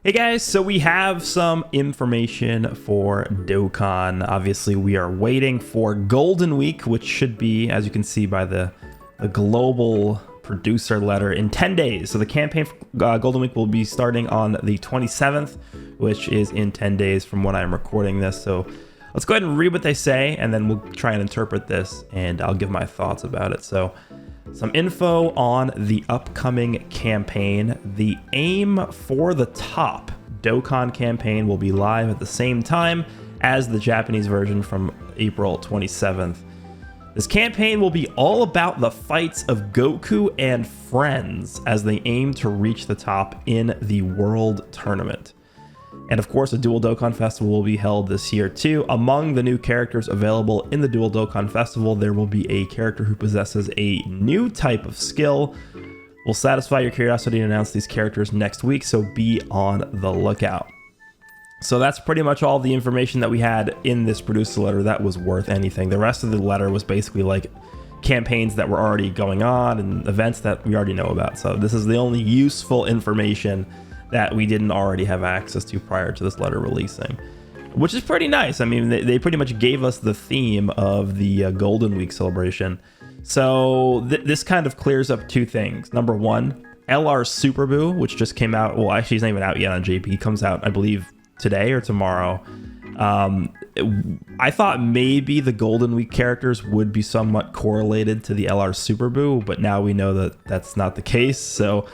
Hey guys, so we have some information for Dokkan. Obviously, we are waiting for Golden Week, which should be, as you can see by the global producer letter, in 10 days. So the campaign for Golden Week will be starting on the 27th, which is in 10 days from when I'm recording this. So let's go ahead and read what they say, and then we'll try and interpret this, and I'll give my thoughts about it. So some info on the upcoming campaign. The Aim for the Top Dokkan campaign will be live at the same time as the Japanese version from April 27th. This campaign will be all about the fights of Goku and friends as they aim to reach the top in the World Tournament. And of course, a Dual Dokkan Festival will be held this year too. Among the new characters available in the Dual Dokkan Festival, there will be a character who possesses a new type of skill. We'll satisfy your curiosity and announce these characters next week, so be on the lookout. So that's pretty much all the information that we had in this producer letter that was worth anything. The rest of the letter was basically like campaigns that were already going on and events that we already know about. So this is the only useful information that we didn't already have access to prior to this letter releasing, which is pretty nice. I mean, they pretty much gave us the theme of the Golden Week celebration. So this kind of clears up two things. Number one, LR Super Boo, which just came out. Well, actually, he's not even out yet on JP. He comes out, I believe, today or tomorrow. I thought maybe the Golden Week characters would be somewhat correlated to the LR Super Boo, but now we know that that's not the case. So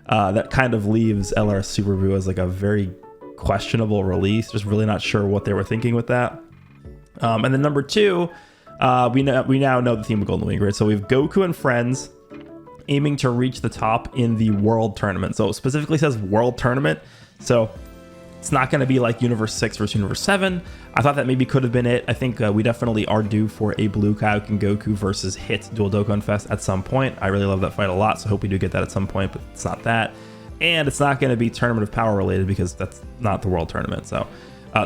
that kind of leaves LR Super Boo as like a very questionable release. Just really not sure what they were thinking with that. And then number two, we now know the theme of Golden Week, right? So we have Goku and friends aiming to reach the top in the World Tournament. So it specifically says World Tournament. So it's not going to be like Universe 6 versus Universe 7. I thought that maybe could have been it. I think we definitely are due for a Blue Kaioken Goku versus Hit Dual Dokkan Fest at some point. I really love that fight a lot, so I hope we do get that at some point, but it's not that. And it's not going to be Tournament of Power related because that's not the World Tournament. So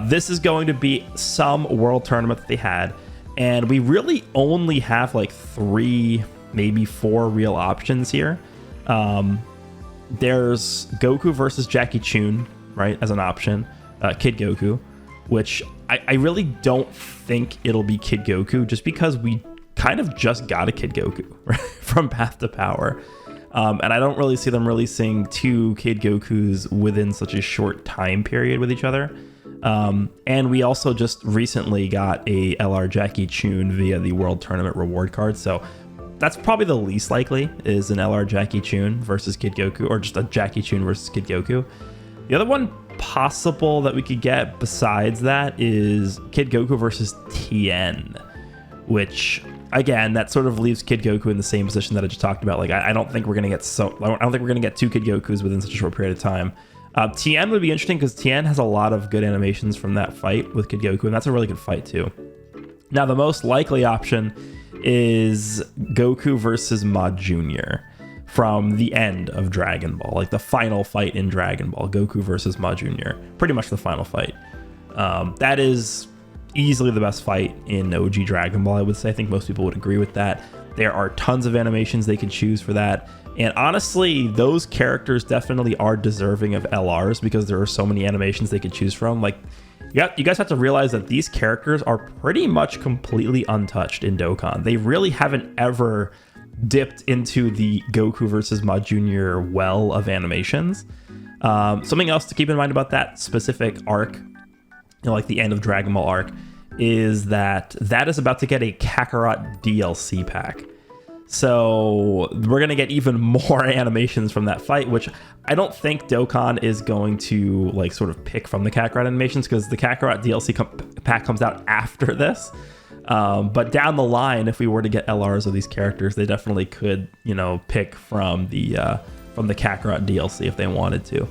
this is going to be some World Tournament that they had. And we really only have like 3, maybe 4 real options here. There's Goku versus Jackie Chun, right, as an option, Kid Goku, which I really don't think it'll be Kid Goku just because we kind of just got a Kid Goku, right, from Path to Power. And I don't really see them releasing 2 Kid Gokus within such a short time period with each other. And we also just recently got a LR Jackie Chun via the World Tournament reward card. So that's probably the least likely, is an LR Jackie Chun versus Kid Goku, or just a Jackie Chun versus Kid Goku. The other one possible that we could get besides that is Kid Goku versus Tien, which again, that sort of leaves Kid Goku in the same position that I just talked about. Like, I don't think we're gonna get I don't think we're gonna get 2 Kid Gokus within such a short period of time. Tien would be interesting because Tien has a lot of good animations from that fight with Kid Goku, and that's a really good fight too. Now, the most likely option is Goku versus Ma Jr. from the end of Dragon Ball, like the final fight in Dragon Ball, Goku versus Ma Jr. Pretty much the final fight. That is easily the best fight in OG Dragon Ball, I would say. I think most people would agree with that. There are tons of animations they can choose for that. And honestly, those characters definitely are deserving of LRs because there are so many animations they could choose from. Like, you guys have to realize that these characters are pretty much completely untouched in Dokkan. They really haven't ever dipped into the Goku versus Ma Jr. well of animations. Something else to keep in mind about that specific arc, like the end of Dragon Ball arc, is that is about to get a Kakarot DLC pack. So we're going to get even more animations from that fight, which I don't think Dokkan is going to like sort of pick from the Kakarot animations because the Kakarot DLC pack comes out after this. But down the line, if we were to get LRs of these characters, they definitely could, pick from the Kakarot DLC if they wanted to.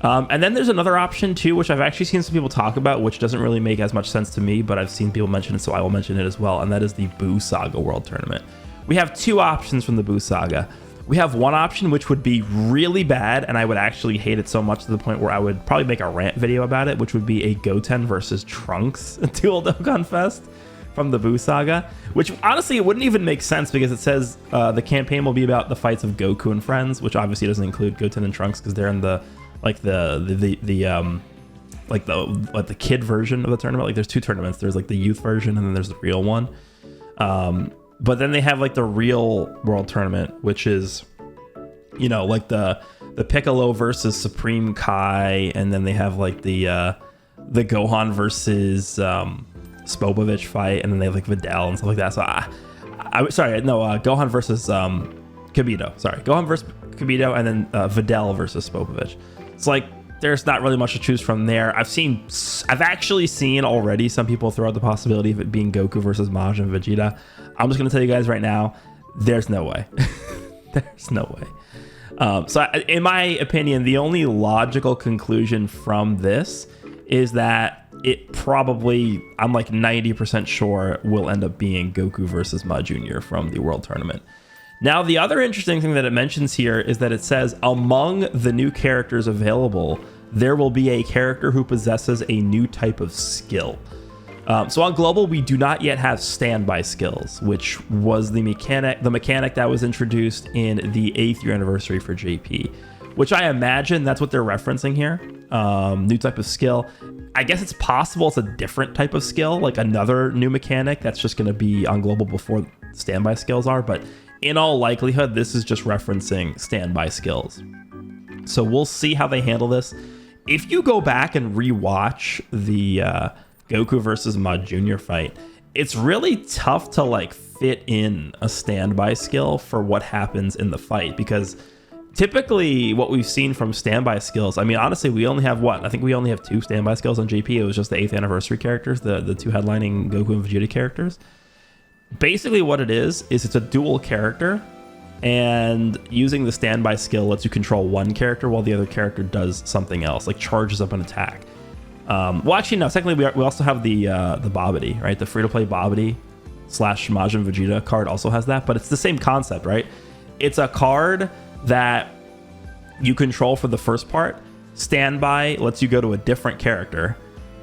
And then there's another option too, which I've actually seen some people talk about, which doesn't really make as much sense to me, but I've seen people mention it, so I will mention it as well. And that is the Buu Saga World Tournament. We have 2 options from the Buu Saga. We have one option which would be really bad, and I would actually hate it so much to the point where I would probably make a rant video about it, which would be a Goten versus Trunks Dual Dokkan Fest from the Buu Saga, which honestly, it wouldn't even make sense because it says the campaign will be about the fights of Goku and friends, which obviously doesn't include Goten and Trunks because they're in the like the kid version of the tournament. Like there's two tournaments. There's like the youth version and then there's the real one. But then they have like the real world tournament, which is, you know, like the Piccolo versus Supreme Kai, and then they have like the Gohan versus Spopovich fight, and then they have like Videl and stuff like that. So Gohan versus Kibito. Sorry, Gohan versus Kibito, and then Videl versus Spopovich. It's like there's not really much to choose from there. I've actually seen already some people throw out the possibility of it being Goku versus Majin Vegeta. I'm just gonna tell you guys right now, there's no way. There's no way. So in my opinion, the only logical conclusion from this is that it probably, I'm like 90% sure, will end up being Goku versus Ma Jr. from the World Tournament. Now, the other interesting thing that it mentions here is that it says, among the new characters available, there will be a character who possesses a new type of skill. So on Global, we do not yet have standby skills, which was the mechanic that was introduced in the 8th year anniversary for JP, which I imagine that's what they're referencing here. New type of skill. I guess it's possible it's a different type of skill, like another new mechanic that's just going to be on Global before standby skills are. But in all likelihood, this is just referencing standby skills. So we'll see how they handle this. If you go back and rewatch the Goku versus Ma Jr. fight, it's really tough to like fit in a standby skill for what happens in the fight, because typically what we've seen from standby skills, I mean, honestly, we only have I think we only have 2 standby skills on JP. It was just the 8th anniversary characters, the 2 headlining Goku and Vegeta characters. Basically what it is it's a dual character, and using the standby skill lets you control one character while the other character does something else, like charges up an attack. Well, actually, no. Secondly, we also have the Babidi, right? The free-to-play Babidi / Majin Vegeta card also has that, but it's the same concept, right? It's a card that you control for the first part. Standby lets you go to a different character,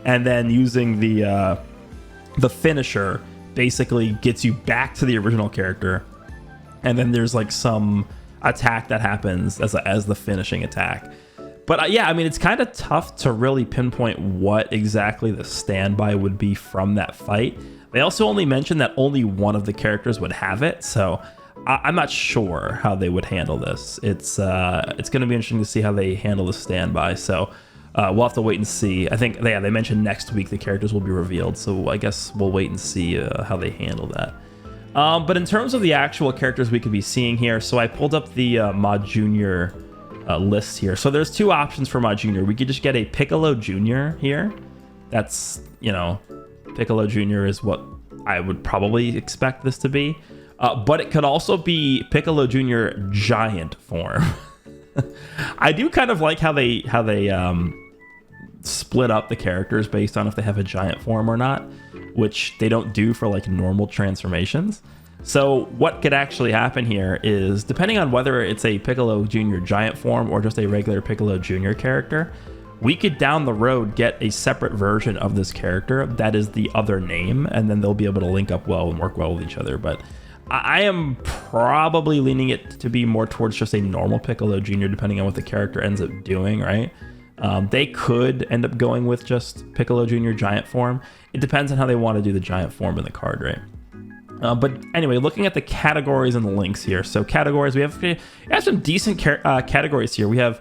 and then using the finisher basically gets you back to the original character, and then there's like some attack that happens as the finishing attack. But yeah, I mean, it's kind of tough to really pinpoint what exactly the standby would be from that fight. They also only mentioned that only one of the characters would have it, so I'm not sure how they would handle this. It's going to be interesting to see how they handle the standby. So we'll have to wait and see. I think they mentioned next week the characters will be revealed, so I guess we'll wait and see how they handle that. But in terms of the actual characters we could be seeing here, so I pulled up the Ma Jr. List here. So there's 2 options for Ma Jr. We could just get a Piccolo Jr. here. That's, you know, Piccolo Jr. is what I would probably expect this to be. But it could also be Piccolo Jr. giant form. I do kind of like how they split up the characters based on if they have a giant form or not, which they don't do for like normal transformations. So what could actually happen here is, depending on whether it's a Piccolo Jr. giant form or just a regular Piccolo Jr. character, we could down the road get a separate version of this character that is the other name, and then they'll be able to link up well and work well with each other. But I am probably leaning it to be more towards just a normal Piccolo Jr. depending on what the character ends up doing, right? They could end up going with just Piccolo Jr. giant form. It depends on how they want to do the giant form in the card, right? But anyway, looking at the categories and the links here. So categories, we have some decent categories here. We have,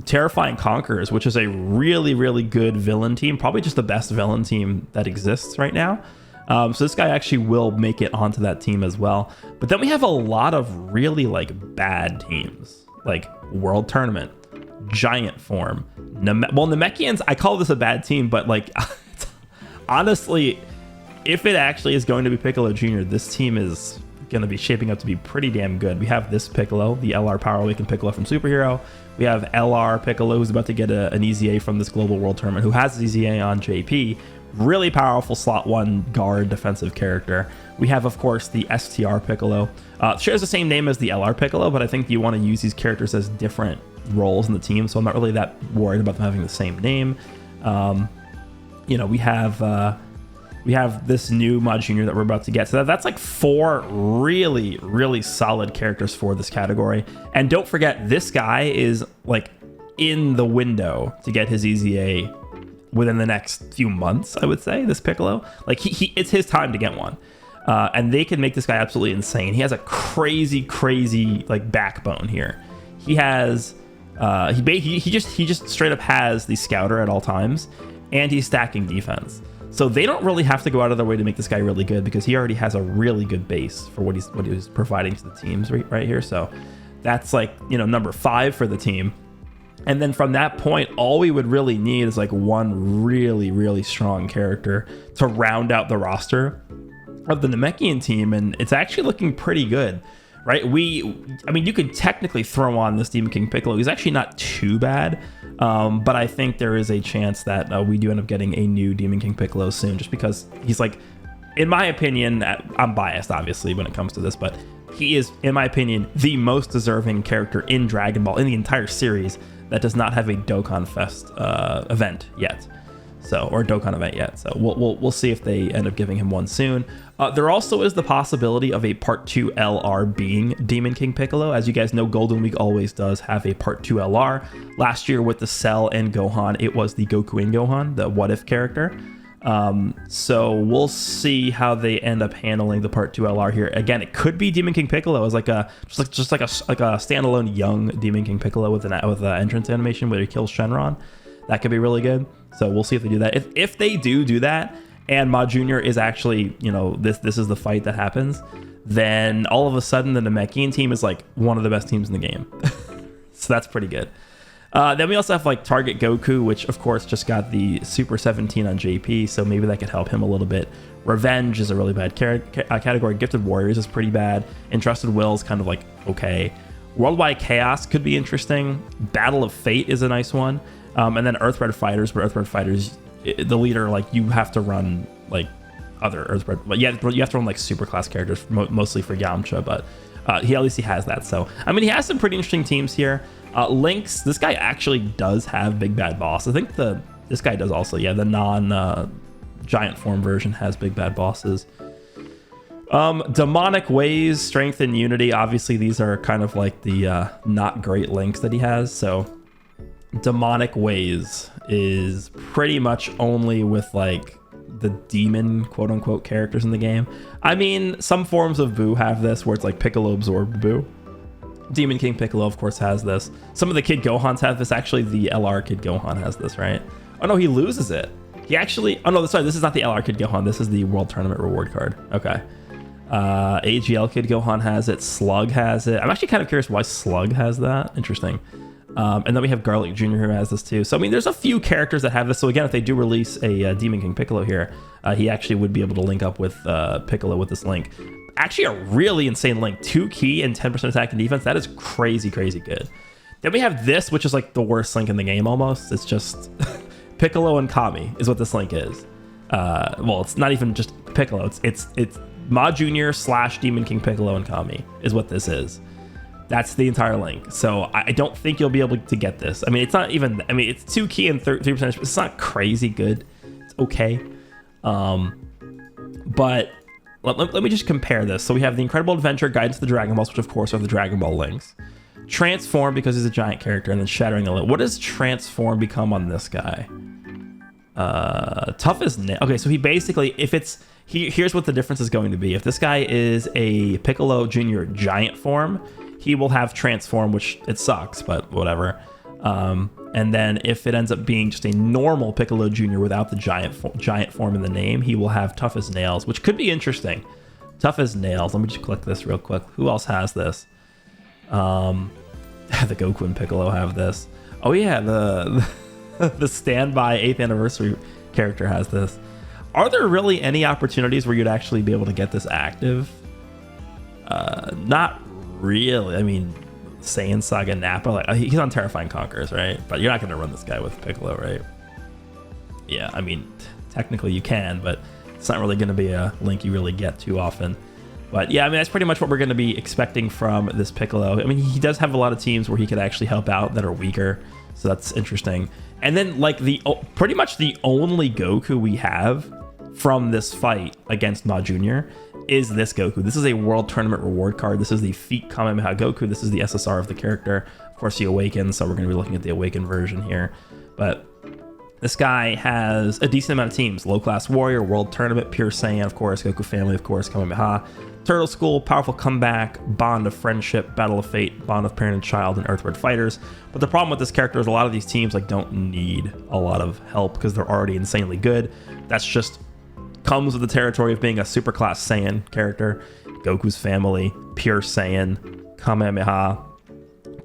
Terrifying Conquerors, which is a really, really good villain team. Probably just the best villain team that exists right now. So this guy actually will make it onto that team as well. But then we have a lot of really like bad teams, like World Tournament, Giant Form. Namekians, I call this a bad team, but like honestly, if it actually is going to be Piccolo Jr., this team is going to be shaping up to be pretty damn good. We have this Piccolo, the LR Power Awakened Piccolo from Superhero. We have LR Piccolo, who's about to get an EZA from this Global World Tournament, who has EZA on JP. Really powerful slot 1 guard defensive character. We have, of course, the STR Piccolo. Shares the same name as the LR Piccolo, but I think you want to use these characters as different roles in the team, so I'm not really that worried about them having the same name. We have this new Ma Jr. that we're about to get. So that's like 4 really, really solid characters for this category. And don't forget, this guy is like in the window to get his EZA within the next few months, I would say, this Piccolo. Like, it's his time to get one. And they can make this guy absolutely insane. He has a crazy, like, backbone here. He has, he just straight up has the Scouter at all times, and he's stacking defense. So they don't really have to go out of their way to make this guy really good, because he already has a really good base for what he's providing to the teams right here. So that's like, you know, number 5 for the team. And then from that point, all we would really need is like one really strong character to round out the roster of the Namekian team, and it's actually looking pretty good, right? I mean, you could technically throw on this Demon King Piccolo. He's actually not too bad, but I think there is a chance that we do end up getting a new Demon King Piccolo soon, just because he's like, in my opinion, I'm biased obviously when it comes to this, but he is, in my opinion, the most deserving character in Dragon Ball in the entire series that does not have a Dokkan Fest event yet. So, or Dokkan event yet. So we'll see if they end up giving him one soon. There also is the possibility of a Part 2 LR being Demon King Piccolo. As you guys know, Golden Week always does have a Part 2 LR. Last year with the Cell and Gohan, it was the Goku and Gohan, the What If character. So we'll see how they end up handling the Part 2 LR here. Again, it could be Demon King Piccolo as like a just like a standalone young Demon King Piccolo with an entrance animation where he kills Shenron. That could be really good. So we'll see if they do that. If they do that, and Ma Jr. is actually, you know, this is the fight that happens, then all of a sudden the Namekian team is like one of the best teams in the game. So that's pretty good. Then we also have like Target Goku, which of course just got the Super 17 on JP, so maybe that could help him a little bit. Revenge is a really bad category. Gifted Warriors is pretty bad. Entrusted Will is kind of like okay. Worldwide Chaos could be interesting. Battle of Fate is a nice one. And then Earthbred Fighters, but Earthbred Fighters, the leader, like, you have to run like other Earthbred, but yeah, you have to run like super class characters, mostly for Yamcha, but at least he has that. So I mean, he has some pretty interesting teams here. Lynx, this guy actually does have Big Bad Boss. I think this guy does also. Yeah, the non giant form version has Big Bad Bosses. Demonic Ways, Strength and Unity. Obviously, these are kind of like the not great links that he has. So Demonic Ways is pretty much only with like the demon quote unquote characters in the game. I mean, some forms of Buu have this where it's like Piccolo absorbed Buu. Demon King Piccolo of course has this. Some of the Kid Gohans have this. Actually, the LR Kid Gohan has this, right? Oh no, he loses it. He actually, oh no, sorry, this is not the LR Kid Gohan. This is the World Tournament reward card. Okay. AGL Kid Gohan has it. Slug has it. I'm actually kind of curious why Slug has that. Interesting. And then we have Garlic Jr. who has this too. So I mean, there's a few characters that have this. So again, if they do release a Demon King Piccolo here, he actually would be able to link up with Piccolo with this link. Actually, a really insane link. 2 key and 10% attack and defense. That is crazy good. Then we have this, which is like the worst link in the game almost. It's just Piccolo and Kami is what this link is. Well, it's not even just Piccolo. It's Ma Jr. / Demon King Piccolo and Kami is what this is. That's the entire link. So I don't think you'll be able to get this. I mean, it's not even, I mean, it's 2 key and 3%. It's not crazy good. It's okay. But let me just compare this. So we have the Incredible Adventure, Guidance to the Dragon Balls, which of course are the Dragon Ball links. Transform because he's a giant character, and then Shattering a Limit. What does Transform become on this guy? Tough as nails. Okay, so he basically, if it's, here's what the difference is going to be. If this guy is a Piccolo Jr. giant form, he will have Transform, which it sucks, but whatever. And then if it ends up being just a normal Piccolo Jr. without the giant form in the name, he will have Tough as Nails, which could be interesting. Tough as Nails. Let me just click this real quick. Who else has this? The Goku and Piccolo have this. Oh yeah, the Standby 8th Anniversary character has this. Are there really any opportunities where you'd actually be able to get this active? Not really. I mean, Saiyan Saga Nappa, like, he's on Terrifying Conquerors, right? But you're not going to run this guy with Piccolo, right? Yeah, I mean, technically you can, but it's not really going to be a link you really get too often. But yeah, I mean, that's pretty much what we're going to be expecting from this Piccolo. I mean, he does have a lot of teams where he could actually help out that are weaker, so that's interesting. And then, like, pretty much the only Goku we have from this fight against Ma Jr. is this Goku. This is a World Tournament reward card. This is the Feet Kamehameha Goku. This is the SSR of the character. Of course, he awakens, so we're going to be looking at the awakened version here. But this guy has a decent amount of teams. Low Class Warrior, World Tournament, Pure Saiyan, of course, Goku Family, of course, Kamehameha, Turtle School, Powerful Comeback, Bond of Friendship, Battle of Fate, Bond of Parent and Child, and Earthward Fighters. But the problem with this character is a lot of these teams like don't need a lot of help because they're already insanely good. That's just comes with the territory of being a super class Saiyan character. Goku's Family, Pure Saiyan, Kamehameha,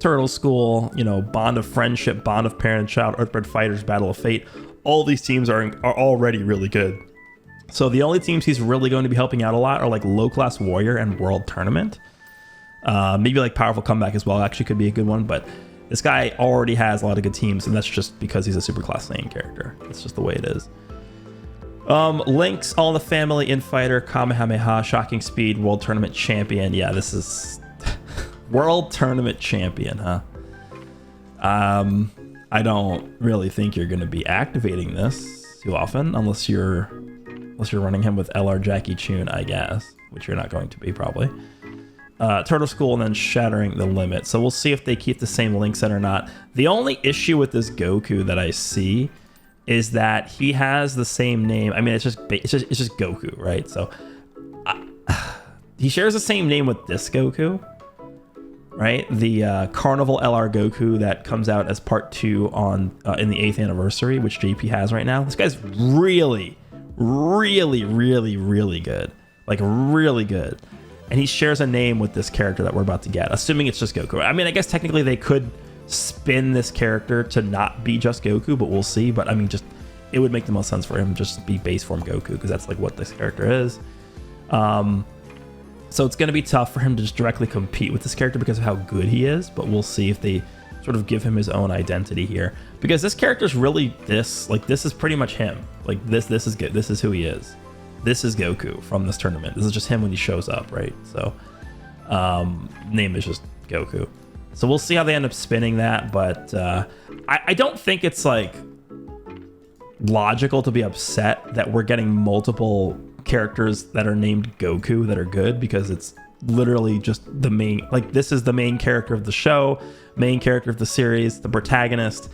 Turtle School, you know, Bond of Friendship, Bond of Parent and Child, Earthward Fighters, Battle of Fate. All these teams are already really good. So the only teams he's really going to be helping out a lot are like Low Class Warrior and World Tournament. Maybe like Powerful Comeback as well actually could be a good one, but this guy already has a lot of good teams, and that's just because he's a super class Saiyan character. That's just the way it is. Links, All in the Family, Infighter, Kamehameha, Shocking Speed, World Tournament Champion. Yeah, this is World Tournament Champion, huh? I don't really think you're going to be activating this too often, unless you're running him with LR Jackie Chun, I guess, which you're not going to be probably. Turtle School, and then Shattering the Limit. So we'll see if they keep the same link set or not. The only issue with this Goku that I see is that he has the same name. I mean, it's just Goku, right? So he shares the same name with this Goku, right? The Carnival LR Goku that comes out as part 2 on in the 8th anniversary, which JP has right now. This guy's really good, like really good, and he shares a name with this character that we're about to get, assuming it's just Goku. I mean, I guess technically they could spin this character to not be just Goku, but we'll see. But I mean, just it would make the most sense for him just to be base form Goku, because that's like what this character is. So it's going to be tough for him to just directly compete with this character because of how good he is, but we'll see if they sort of give him his own identity here, because this character is really this is pretty much him. Like this is good. This is who he is. This is Goku from this tournament. This is just him when he shows up, right? So name is just Goku. So we'll see how they end up spinning that, but I don't think it's like logical to be upset that we're getting multiple characters that are named Goku that are good, because it's literally just the main, like this is the main character of the show, main character of the series, the protagonist,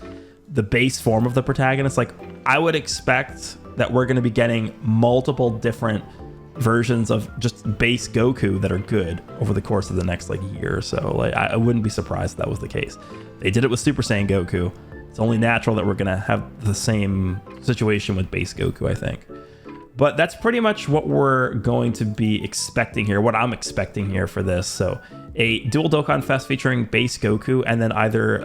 the base form of the protagonist. Like I would expect that we're going to be getting multiple different versions of just base Goku that are good over the course of the next like year or so. Like I wouldn't be surprised if that was the case. They did it with Super Saiyan Goku. It's only natural that we're gonna have the same situation with base Goku, I think. But that's pretty much what we're going to be expecting here, what I'm expecting here for this. So a dual Dokkan Fest featuring base Goku, and then either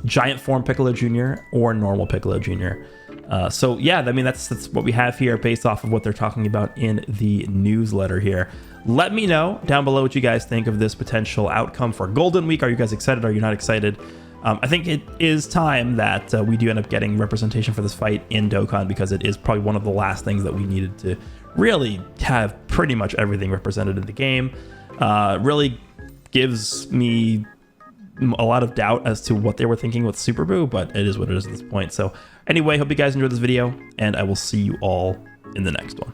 giant form Piccolo Jr. or normal Piccolo Jr. So yeah, I mean, that's what we have here based off of what they're talking about in the newsletter here. Let me know down below what you guys think of this potential outcome for Golden Week. Are you guys excited? Are you not excited? I think it is time that we do end up getting representation for this fight in Dokkan, because it is probably one of the last things that we needed to really have pretty much everything represented in the game. Really gives me a lot of doubt as to what they were thinking with Super Buu, but it is what it is at this point. So anyway, hope you guys enjoyed this video, and I will see you all in the next one.